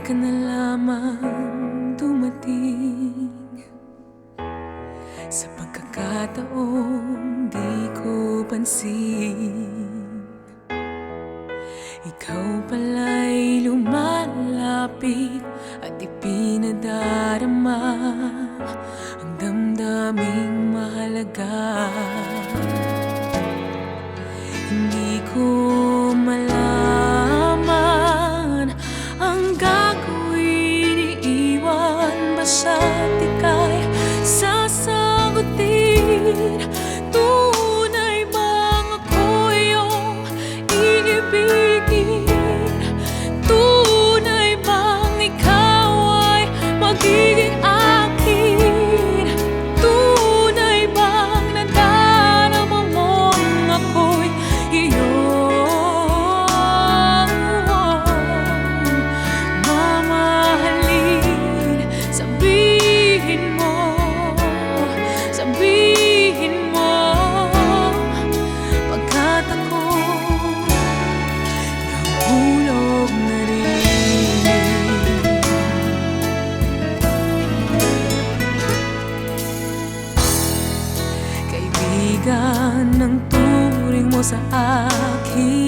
ka na lamang dumating sa pagkakataong di ko pansin. Ikaw pala'y lumalapit at ipinadarama ang damdaming mahalaga. Hindi ko malaman ang gagawin, iiwan ba siya't ika'y sasagutin? Tunay bang ako iyong iibigin? Tunay bang ikaw ay magiging akin? Tunay bang nadarama mong ako'y iyong mamahalin? Sabihin mo, pagkat ako nahulog na rin. Kaibigan ng turing mo sa akin,